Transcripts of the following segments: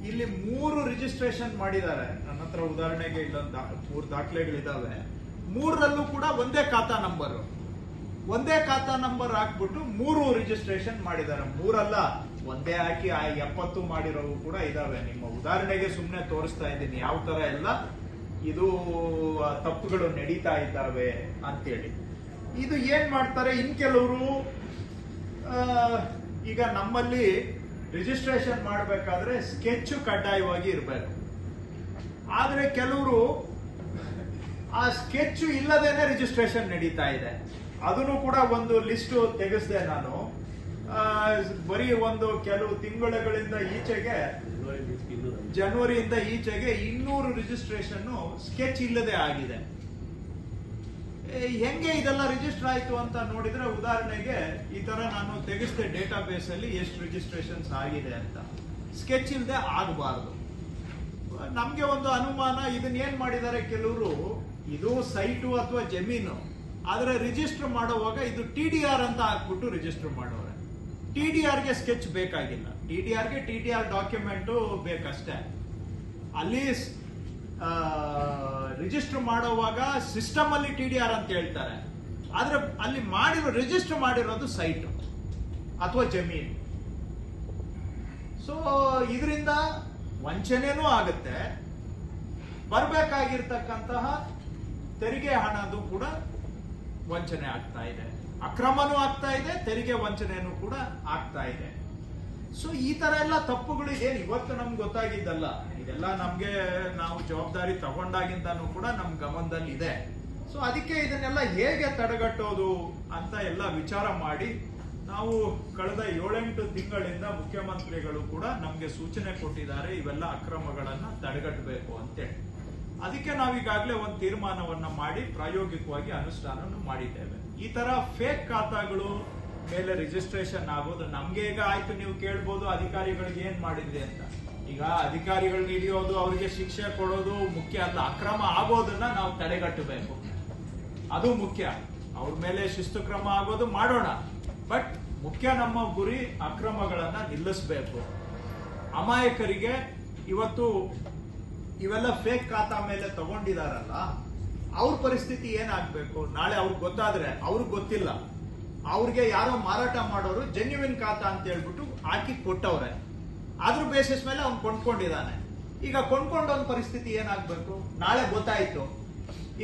ಇಲ್ಲಿ 3 ರಿಜಿಸ್ಟ್ರೇಷನ್ ಮಾಡಿದ್ದಾರೆ ನನ್ನ ಹತ್ರ. ಉದಾಹರಣೆಗೆ ಇಲ್ಲೊಂದು 3 ದಾಖಲೆಗಳಿದಾವೆ. 3ರಲ್ಲೂ ಕೂಡ ಒಂದೇ ಖಾತಾ ನಂಬರ್ ಹಾಕ್ಬಿಟ್ಟು 3 ರಿಜಿಸ್ಟ್ರೇಷನ್ ಮಾಡಿದ್ದಾರೆ. 3ಅಲ್ಲ, ಒಂದೇ ಹಾಕಿ 70 ಮಾಡಿರೋವು ಕೂಡ ಇದಾವೆ. ನಿಮ್ಮ ಉದಾಹರಣೆಗೆ ಸುಮ್ಮನೆ ತೋರಿಸ್ತಾ ಇದ್ದೀನಿ ಯಾವ ತರ ಎಲ್ಲ ಇದು ತಪ್ಪುಗಳು ನಡೀತಾ ಇದ್ದಾವೆ ಅಂತೇಳಿ. ಇದು ಏನ್ ಮಾಡ್ತಾರೆ, ಇನ್ ಕೆಲವರು ಈಗ ನಮ್ಮಲ್ಲಿ ರಿಜಿಸ್ಟ್ರೇಷನ್ ಮಾಡಬೇಕಾದ್ರೆ ಸ್ಕೆಚ್ ಕಡ್ಡಾಯವಾಗಿ ಇರಬೇಕು. ಆದ್ರೆ ಕೆಲವರು ಆ ಸ್ಕೆಚ್ ಇಲ್ಲದೇನೆ ರಿಜಿಸ್ಟ್ರೇಷನ್ ನಡೀತಾ ಇದೆ. ಅದನ್ನು ಕೂಡ ಒಂದು ಲಿಸ್ಟ್ ತೆಗೆಸಿದೆ ನಾನು. ಬರೀ ಕೆಲವು ತಿಂಗಳುಗಳಿಂದ ಈಚೆಗೆ, ಜನವರಿಯಿಂದ ಈಚೆಗೆ 200 ರಿಜಿಸ್ಟ್ರೇಷನ್ ಸ್ಕೆಚ್ ಇಲ್ಲದೆ ಆಗಿದೆ. ಹೆಂಗೆ ಇದೆಲ್ಲ ರಿಜಿಸ್ಟರ್ ಆಯ್ತು ಅಂತ ನೋಡಿದ್ರೆ, ಉದಾಹರಣೆಗೆ ಈ ತರ ನಾನು ತೆಗೆಸಿದೆ ಡೇಟಾ ಬೇಸ್ ಅಲ್ಲಿ ಎಷ್ಟು ರಿಜಿಸ್ಟ್ರೇಷನ್ಸ್ ಆಗಿದೆ ಅಂತ. ಸ್ಕೆಚ್ ಇಲ್ಲದೆ ಆಗಬಾರ್ದು. ನಮ್ಗೆ ಒಂದು ಅನುಮಾನ, ಇದನ್ನ ಏನ್ ಮಾಡಿದ್ದಾರೆ ಕೆಲವರು, ಇದು ಸೈಟು ಅಥವಾ ಜಮೀನು, ಆದ್ರೆ ರಿಜಿಸ್ಟರ್ ಮಾಡುವಾಗ ಇದು TDR ಅಂತ ಹಾಕ್ಬಿಟ್ಟು ರಿಜಿಸ್ಟರ್ ಮಾಡೋರೆ. TDR ಗೆ ಸ್ಕೆಚ್ ಬೇಕಾಗಿಲ್ಲ. TDR ಗೆ TDR ಡಾಕ್ಯುಮೆಂಟ್ ಬೇಕಷ್ಟೇ. ಅಲ್ಲಿ ರಿಜಿಸ್ಟರ್ ಮಾಡುವಾಗ ಸಿಸ್ಟಮ್ ಅಲ್ಲಿ TDR ಅಂತ ಹೇಳ್ತಾರೆ, ಆದ್ರೆ ಅಲ್ಲಿ ರಿಜಿಸ್ಟರ್ ಮಾಡಿರೋದು ಸೈಟ್ ಅಥವಾ ಜಮೀನು. ಸೊ ಇದರಿಂದ ವಂಚನೆನೂ ಆಗುತ್ತೆ, ಬರಬೇಕಾಗಿರ್ತಕ್ಕಂತಹ ತೆರಿಗೆ ಹಣದು ಕೂಡ ವಂಚನೆ ಆಗ್ತಾ ಇದೆ, ಅಕ್ರಮನೂ ಆಗ್ತಾ ಇದೆ, ತೆರಿಗೆ ವಂಚನೆನೂ ಕೂಡ ಆಗ್ತಾ ಇದೆ. ಸೊ ಈ ತರ ಎಲ್ಲ ತಪ್ಪುಗಳು ಏನು ಇವತ್ತು ನಮ್ಗೆ ಗೊತ್ತಾಗಿದ್ದಲ್ಲ, ಇದೆಲ್ಲ ನಮ್ಗೆ ನಾವು ಜವಾಬ್ದಾರಿ ತಗೊಂಡಾಗಿಂತಾನು ಕೂಡ ನಮ್ ಗಮನದಲ್ಲಿ ಇದೆ. ಸೊ ಅದಕ್ಕೆ ಇದನ್ನೆಲ್ಲ ಹೇಗೆ ತಡೆಗಟ್ಟೋದು ಅಂತ ಎಲ್ಲ ವಿಚಾರ ಮಾಡಿ ನಾವು ಕಳೆದ 7-8 ತಿಂಗಳಿಂದ ಮುಖ್ಯಮಂತ್ರಿಗಳು ಕೂಡ ನಮ್ಗೆ ಸೂಚನೆ ಕೊಟ್ಟಿದ್ದಾರೆ, ಇವೆಲ್ಲ ಅಕ್ರಮಗಳನ್ನ ತಡೆಗಟ್ಟಬೇಕು ಅಂತೇಳಿ. ಅದಕ್ಕೆ ನಾವೀಗಾಗಲೇ ಒಂದು ತೀರ್ಮಾನವನ್ನ ಮಾಡಿ ಪ್ರಾಯೋಗಿಕವಾಗಿ ಅನುಷ್ಠಾನ ಮಾಡಿದ್ದೇವೆ. ಈ ತರ ಫೇಕ್ ಖಾತಾಗಳು ಮೇಲೆ ರಿಜಿಸ್ಟ್ರೇಷನ್ ಆಗೋದು ನಮ್ಗೆ ಈಗ ಆಯ್ತು. ನೀವು ಕೇಳ್ಬೋದು ಅಧಿಕಾರಿಗಳಿಗೆ ಏನ್ ಮಾಡಿದ್ರಿ ಅಂತ. ಈಗ ಅಧಿಕಾರಿಗಳನ್ನ ಹಿಡಿಯೋದು, ಅವರಿಗೆ ಶಿಕ್ಷೆ ಕೊಡೋದು ಮುಖ್ಯ ಅಲ್ಲ, ಅಕ್ರಮ ಆಗೋದನ್ನ ನಾವು ತಡೆಗಟ್ಟಬೇಕು, ಅದು ಮುಖ್ಯ. ಅವ್ರ ಮೇಲೆ ಶಿಸ್ತು ಕ್ರಮ ಆಗೋದು ಮಾಡೋಣ, ಬಟ್ ಮುಖ್ಯ ನಮ್ಮ ಗುರಿ ಅಕ್ರಮಗಳನ್ನ ನಿಲ್ಲಿಸಬೇಕು. ಅಮಾಯಕರಿಗೆ ಇವತ್ತು ಇವೆಲ್ಲ ಫೇಕ್ ಖಾತಾ ಮೇಲೆ ತಗೊಂಡಿದಾರಲ್ಲ, ಅವ್ರ ಪರಿಸ್ಥಿತಿ ಏನಾಗ್ಬೇಕು? ನಾಳೆ ಅವ್ರಿಗೆ ಗೊತ್ತಾದ್ರೆ, ಅವ್ರಿಗೆ ಗೊತ್ತಿಲ್ಲ, ಅವ್ರಿಗೆ ಯಾರೋ ಮಾರಾಟ ಮಾಡೋರು ಜೆನ್ಯುವಿನ್ ಖಾತಾ ಅಂತ ಹೇಳ್ಬಿಟ್ಟು ಹಾಕಿ ಕೊಟ್ಟವ್ರೆ, ಅದ್ರ ಬೇಸಿಸ್ ಮೇಲೆ ಅವ್ನು ಕೊಂಡ್ಕೊಂಡಿದ್ದಾನೆ. ಈಗ ಕೊಂಡ್ಕೊಂಡವನ ಪರಿಸ್ಥಿತಿ ಏನಾಗ್ಬೇಕು? ನಾಳೆ ಗೊತ್ತಾಯ್ತು,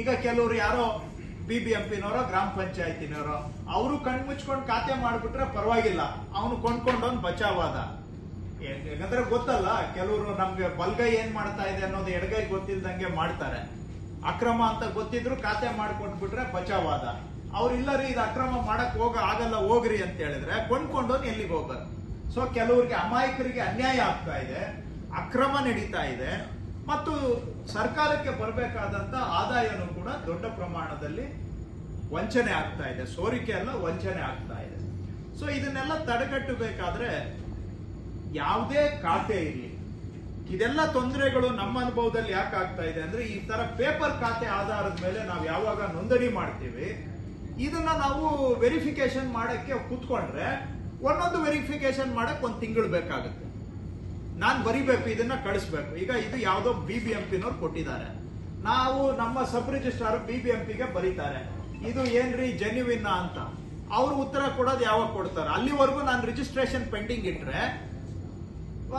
ಈಗ ಕೆಲವರು ಯಾರೋ BBMP-ನವರೋ ಗ್ರಾಮ ಪಂಚಾಯತಿನವರೋ ಅವರು ಕಣ್ ಮುಚ್ಕೊಂಡು ಖಾತೆ ಮಾಡ್ಬಿಟ್ರೆ ಪರವಾಗಿಲ್ಲ, ಅವನು ಕೊಂಡ್ಕೊಂಡವನ್ ಬಚಾವಾದ. ಯಾಕಂದ್ರೆ ಗೊತ್ತಲ್ಲ, ಕೆಲವರು ನಮ್ಗೆ ಬಲ್ಗೈ ಏನ್ ಮಾಡ್ತಾ ಇದೆ ಅನ್ನೋದು ಎಡಗೈ ಗೊತ್ತಿಲ್ದಂಗೆ ಮಾಡ್ತಾರೆ. ಅಕ್ರಮ ಅಂತ ಗೊತ್ತಿದ್ರು ಖಾತೆ ಮಾಡ್ಕೊಂಡ್ಬಿಟ್ರೆ ಬಚಾವಾದ. ಅವ್ರಿಲ್ಲರಿ ಇದು ಅಕ್ರಮ ಮಾಡಕ್ ಆಗಲ್ಲ ಹೋಗ್ರಿ ಅಂತ ಹೇಳಿದ್ರೆ ಕೊಂಡ್ಕೊಂಡೋನ್ ಎಲ್ಲಿಗೆ ಹೋಗೋದು? ಸೊ ಕೆಲವರಿಗೆ ಅಮಾಯಕರಿಗೆ ಅನ್ಯಾಯ ಆಗ್ತಾ ಇದೆ, ಅಕ್ರಮ ನಡೀತಾ ಇದೆ, ಮತ್ತು ಸರ್ಕಾರಕ್ಕೆ ಬರಬೇಕಾದಂತ ಆದಾಯನೂ ಕೂಡ ದೊಡ್ಡ ಪ್ರಮಾಣದಲ್ಲಿ ವಂಚನೆ ಆಗ್ತಾ ಇದೆ. ಸೋರಿಕೆ ಅಲ್ಲ, ವಂಚನೆ ಆಗ್ತಾ ಇದೆ. ಸೊ ಇದನ್ನೆಲ್ಲ ತಡೆಗಟ್ಟಬೇಕಾದ್ರೆ ಯಾವುದೇ ಖಾತೆ ಇರಲಿ, ಇದೆಲ್ಲ ತೊಂದರೆಗಳು ನಮ್ಮ ಅನುಭವದಲ್ಲಿ ಯಾಕೆ ಆಗ್ತಾ ಇದೆ ಅಂದ್ರೆ, ಈ ತರ ಪೇಪರ್ ಖಾತೆ ಆಧಾರದ ಮೇಲೆ ನಾವು ಯಾವಾಗ ನೋಂದಣಿ ಮಾಡ್ತೀವಿ, ಇದನ್ನ ನಾವು ವೆರಿಫಿಕೇಶನ್ ಮಾಡಕ್ಕೆ ಕೂತ್ಕೊಂಡ್ರೆ ಒಂದೊಂದು ವೆರಿಫಿಕೇಶನ್ ಮಾಡಕ್ 1 ತಿಂಗಳು ಬೇಕಾಗುತ್ತೆ. ನಾನ್ ಬರಿಬೇಕು, ಇದನ್ನ ಕಳಿಸ್ಬೇಕು. ಈಗ ಇದು ಯಾವ್ದೋ BBMP-ನವ್ರು ಕೊಟ್ಟಿದ್ದಾರೆ, ನಾವು ನಮ್ಮ ಸಬ್ ರಿಜಿಸ್ಟ್ರಾರ್ BBMP-ಗೆ ಬರೀತಾರೆ, ಇದು ಏನ್ರಿ ಜೆನ್ಯುವಿನ್ ಅಂತ. ಅವ್ರು ಉತ್ತರ ಕೊಡೋದು ಯಾವಾಗ ಕೊಡ್ತಾರೆ? ಅಲ್ಲಿವರೆಗೂ ನಾನು ರಿಜಿಸ್ಟ್ರೇಷನ್ ಪೆಂಡಿಂಗ್ ಇಟ್ರೆ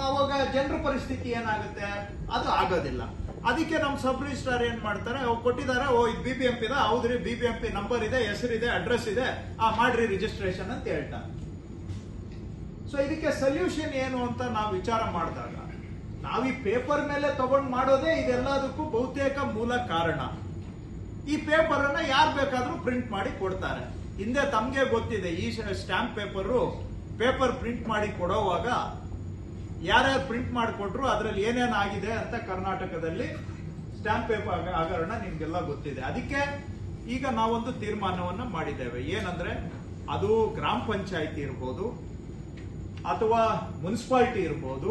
ಅವಾಗ ಜನರ ಪರಿಸ್ಥಿತಿ ಏನಾಗುತ್ತೆ? ಅದು ಆಗೋದಿಲ್ಲ. ಅದಕ್ಕೆ ನಮ್ಮ ಸಬ್ ರಿಜಿಸ್ಟ್ರಾರ್ ಏನ್ ಮಾಡ್ತಾರೆ, ಕೊಟ್ಟಿದ್ದಾರೆ, ಇದು BBMP ದ, ಹೌದ್ರಿ BBMP ನಂಬರ್ ಇದೆ, ಹೆಸರಿದೆ, ಅಡ್ರೆಸ್ ಇದೆ, ಮಾಡ್ರಿ ರಿಜಿಸ್ಟ್ರೇಷನ್ ಅಂತ ಹೇಳ್ತಾರೆ. ಸೊ ಇದಕ್ಕೆ ಸೊಲ್ಯೂಷನ್ ಏನು ಅಂತ ನಾವು ವಿಚಾರ ಮಾಡಿದಾಗ, ನಾವು ಈ ಪೇಪರ್ ಮೇಲೆ ತಗೊಂಡ್ ಮಾಡೋದೇ ಇದೆಲ್ಲದಕ್ಕೂ ಬಹುತೇಕ ಮೂಲ ಕಾರಣ. ಈ ಪೇಪರ್ ಅನ್ನ ಯಾರು ಬೇಕಾದ್ರೂ ಪ್ರಿಂಟ್ ಮಾಡಿ ಕೊಡ್ತಾರೆ. ಹಿಂದೆ ತಮ್ಗೆ ಗೊತ್ತಿದೆ, ಈ ಸ್ಟಾಂಪ್ ಪೇಪರ್ ಪ್ರಿಂಟ್ ಮಾಡಿ ಕೊಡೋವಾಗ ಯಾರ್ಯಾರು ಪ್ರಿಂಟ್ ಮಾಡಿಕೊಟ್ರು, ಅದ್ರಲ್ಲಿ ಏನೇನಾಗಿದೆ ಅಂತ ಕರ್ನಾಟಕದಲ್ಲಿ ಸ್ಟಾಂಪ್ ಪೇಪರ್ ಹಗರಣ ನಿಮ್ಗೆಲ್ಲ ಗೊತ್ತಿದೆ. ಅದಕ್ಕೆ ಈಗ ನಾವೊಂದು ತೀರ್ಮಾನವನ್ನ ಮಾಡಿದ್ದೇವೆ. ಏನಂದ್ರೆ, ಅದು ಗ್ರಾಮ ಪಂಚಾಯಿತಿ ಇರ್ಬೋದು, ಅಥವಾ ಮುನ್ಸಿಪಾಲಿಟಿ ಇರ್ಬೋದು,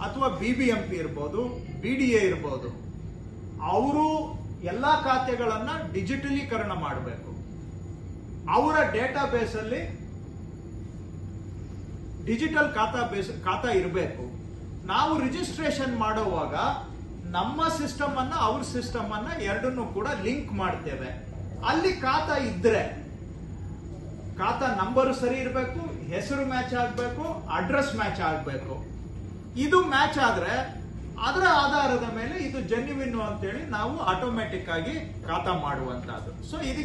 ಅಥವಾ BBMP ಇರ್ಬೋದು, BDA ಇರ್ಬೋದು, ಅವರು ಎಲ್ಲಾ ಖಾತೆಗಳನ್ನ ಡಿಜಿಟಲೀಕರಣ ಮಾಡಬೇಕು. ಅವರ ಡೇಟಾ ಬೇಸ್ ಅಲ್ಲಿ ಡಿಜಿಟಲ್ ಖಾತಾ ಇರಬೇಕು. ನಾವು ರಿಜಿಸ್ಟ್ರೇಷನ್ ಮಾಡುವಾಗ ನಮ್ಮ ಸಿಸ್ಟಮ್ ಅನ್ನ ಅವ್ರ ಸಿಸ್ಟಮ್ ಅನ್ನ ಎರಡನ್ನೂ ಕೂಡ ಲಿಂಕ್ ಮಾಡ್ತೇವೆ. ಅಲ್ಲಿ ಖಾತಾ ಇದ್ರೆ ಖಾತಾ ನಂಬರ್ ಸರಿ ಇರಬೇಕು, ಹೆಸರು ಮ್ಯಾಚ್ ಆಗಬೇಕು, ಅಡ್ರೆಸ್ ಮ್ಯಾಚ್ ಆಗಬೇಕು. ಇದು ಮ್ಯಾಚ್ ಆದ್ರೆ ಅದರ ಆಧಾರದ ಮೇಲೆ ಇದು ಜೆನ್ಯುವಿನ್ ಅಂತೇಳಿ ನಾವು ಆಟೋಮೆಟಿಕ್ ಆಗಿ ಖಾತಾ ಮಾಡುವಂತಹದ್ದು. ಸೊ ಇದಕ್ಕೆ